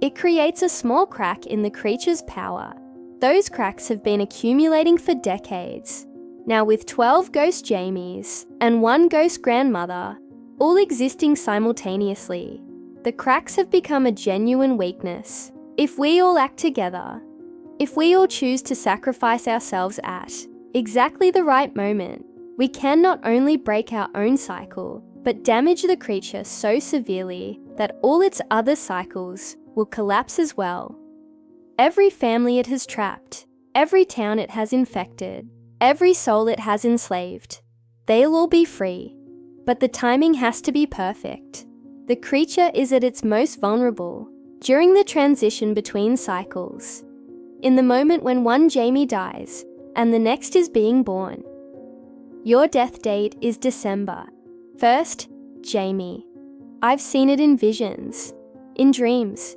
it creates a small crack in the creature's power. Those cracks have been accumulating for decades. Now with 12 ghost Jamies and 1 ghost grandmother, all existing simultaneously, the cracks have become a genuine weakness. If we all act together, if we all choose to sacrifice ourselves at exactly the right moment, we can not only break our own cycle, but damage the creature so severely that all its other cycles will collapse as well. Every family it has trapped, every town it has infected, every soul it has enslaved, they'll all be free. But the timing has to be perfect. The creature is at its most vulnerable during the transition between cycles, in the moment when one Jamie dies and the next is being born. Your death date is December 1st, Jamie. I've seen it in visions, in dreams,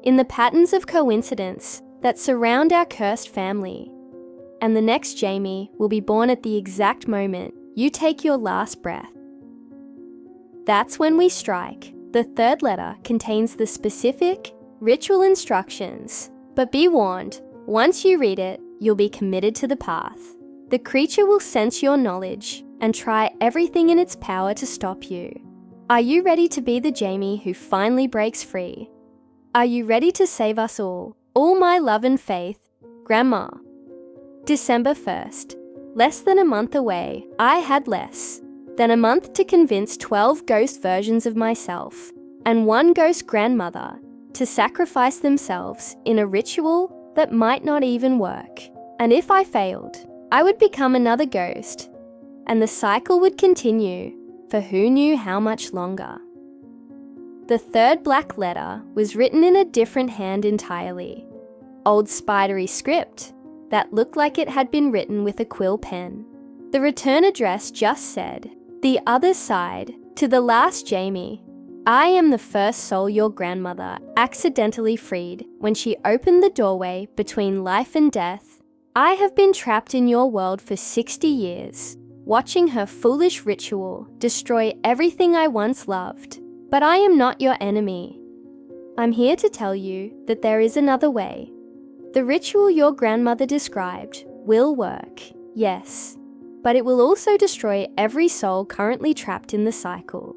in the patterns of coincidence that surround our cursed family. And the next Jamie will be born at the exact moment you take your last breath. That's when we strike. The third letter contains the specific ritual instructions, but be warned, once you read it, you'll be committed to the path. The creature will sense your knowledge and try everything in its power to stop you. Are you ready to be the Jamie who finally breaks free? Are you ready to save us all? All my love and faith, Grandma. December 1st, less than a month away. I had less than a month to convince 12 ghost versions of myself and 1 ghost grandmother to sacrifice themselves in a ritual that might not even work. And if I failed, I would become another ghost, and the cycle would continue for who knew how much longer. The third black letter was written in a different hand entirely. Old spidery script that looked like it had been written with a quill pen. The return address just said, "The other side, to the last Jamie. I am the first soul your grandmother accidentally freed when she opened the doorway between life and death. I have been trapped in your world for 60 years, watching her foolish ritual destroy everything I once loved. But I am not your enemy. I'm here to tell you that there is another way. The ritual your grandmother described will work, yes, but it will also destroy every soul currently trapped in the cycle.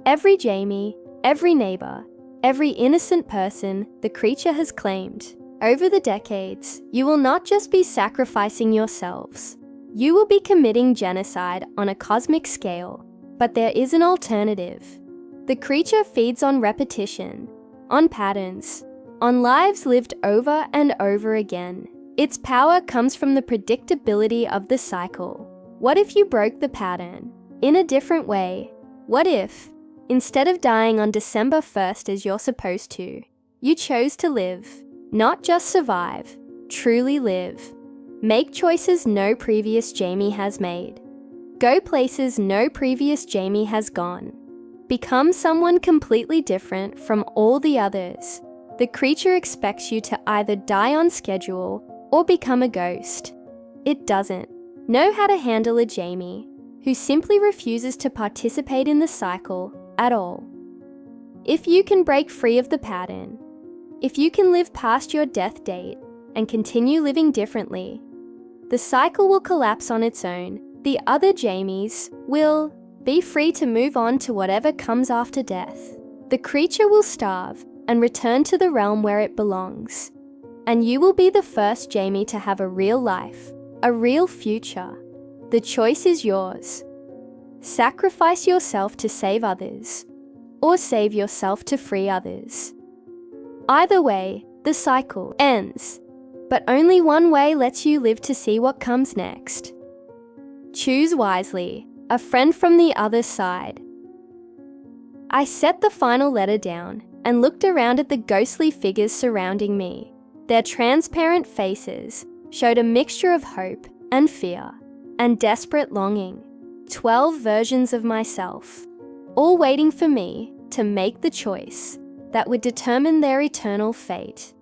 Every Jamie, every neighbor, every innocent person the creature has claimed. Over the decades, you will not just be sacrificing yourselves. You will be committing genocide on a cosmic scale, but there is an alternative. The creature feeds on repetition, on patterns, on lives lived over and over again. Its power comes from the predictability of the cycle. What if you broke the pattern in a different way? What if, instead of dying on December 1st as you're supposed to, you chose to live, not just survive, truly live? Make choices no previous Jamie has made. Go places no previous Jamie has gone. Become someone completely different from all the others. The creature expects you to either die on schedule or become a ghost. It doesn't know how to handle a Jamie who simply refuses to participate in the cycle at all. If you can break free of the pattern, if you can live past your death date and continue living differently, the cycle will collapse on its own. The other Jamies will be free to move on to whatever comes after death. The creature will starve and return to the realm where it belongs. And you will be the first Jamie to have a real life, a real future. The choice is yours. Sacrifice yourself to save others, or save yourself to free others. Either way, the cycle ends, but only one way lets you live to see what comes next. Choose wisely, a friend from the other side. I set the final letter down and looked around at the ghostly figures surrounding me. Their transparent faces showed a mixture of hope and fear and desperate longing. 12 versions of myself, all waiting for me to make the choice that would determine their eternal fate.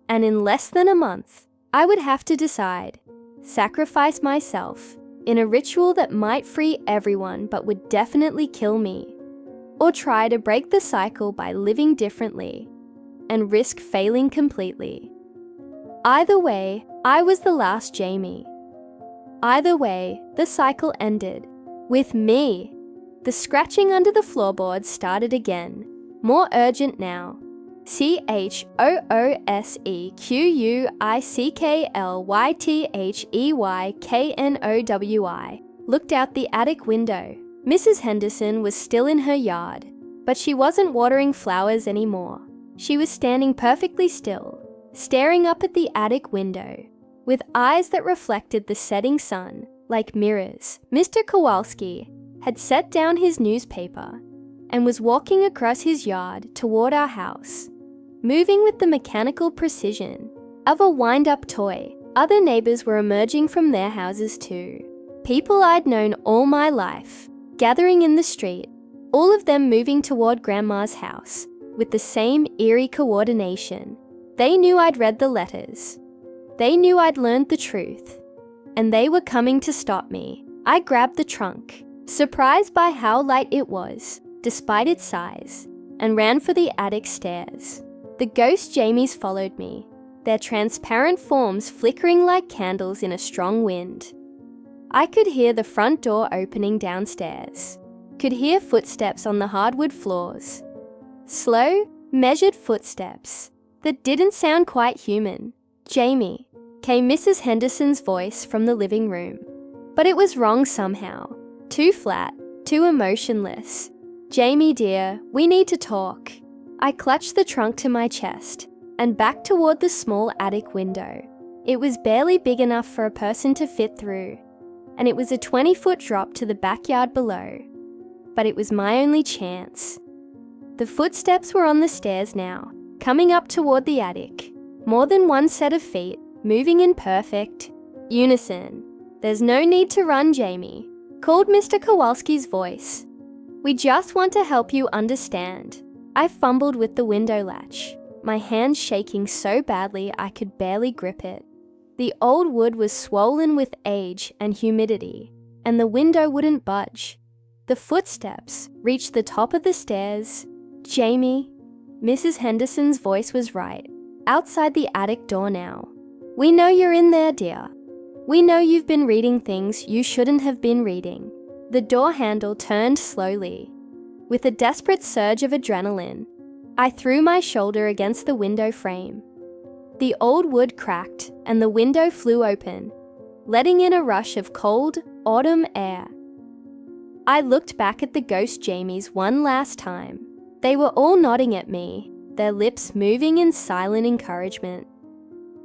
And in less than a month, I would have to decide, sacrifice myself in a ritual that might free everyone but would definitely kill me, or try to break the cycle by living differently and risk failing completely. Either way, I was the last Jamie. Either way, the cycle ended. With me. The scratching under the floorboards started again, more urgent now. CHOOSEQUICKLYTHEYKNOWI looked out the attic window. Mrs. Henderson was still in her yard, but she wasn't watering flowers anymore. She was standing perfectly still, staring up at the attic window, with eyes that reflected the setting sun like mirrors. Mr. Kowalski had set down his newspaper and was walking across his yard toward our house, moving with the mechanical precision of a wind-up toy. Other neighbors were emerging from their houses too. People I'd known all my life, gathering in the street, all of them moving toward Grandma's house with the same eerie coordination. They knew I'd read the letters. They knew I'd learned the truth. And they were coming to stop me. I grabbed the trunk, surprised by how light it was, despite its size, and ran for the attic stairs. The ghost Jamies followed me, their transparent forms flickering like candles in a strong wind. I could hear the front door opening downstairs, could hear footsteps on the hardwood floors. Slow, measured footsteps that didn't sound quite human. "Jamie," came Mrs. Henderson's voice from the living room. But it was wrong somehow. Too flat, too emotionless. "Jamie dear, we need to talk." I clutched the trunk to my chest and backed toward the small attic window. It was barely big enough for a person to fit through, and it was a 20-foot drop to the backyard below. But it was my only chance. The footsteps were on the stairs now, coming up toward the attic. More than one set of feet, moving in perfect unison. "There's no need to run, Jamie," called Mr. Kowalski's voice. "We just want to help you understand." I fumbled with the window latch, my hand shaking so badly I could barely grip it. The old wood was swollen with age and humidity, and the window wouldn't budge. The footsteps reached the top of the stairs. "Jamie," Mrs. Henderson's voice was right, outside the attic door now. "We know you're in there, dear. We know you've been reading things you shouldn't have been reading." The door handle turned slowly. With a desperate surge of adrenaline, I threw my shoulder against the window frame. The old wood cracked and the window flew open, letting in a rush of cold, autumn air. I looked back at the ghost Jamies one last time. They were all nodding at me, their lips moving in silent encouragement.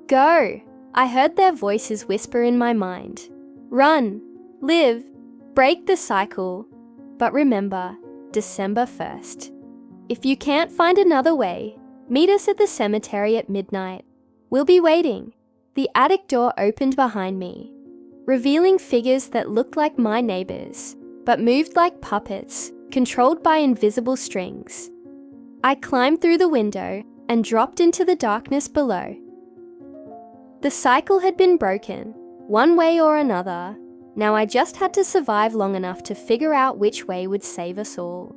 "Go!" I heard their voices whisper in my mind. Run, live, break the cycle. But remember, December 1st. If you can't find another way, meet us at the cemetery at midnight. We'll be waiting. The attic door opened behind me, revealing figures that looked like my neighbors, but moved like puppets, controlled by invisible strings. I climbed through the window and dropped into the darkness below. The cycle had been broken, one way or another. Now I just had to survive long enough to figure out which way would save us all.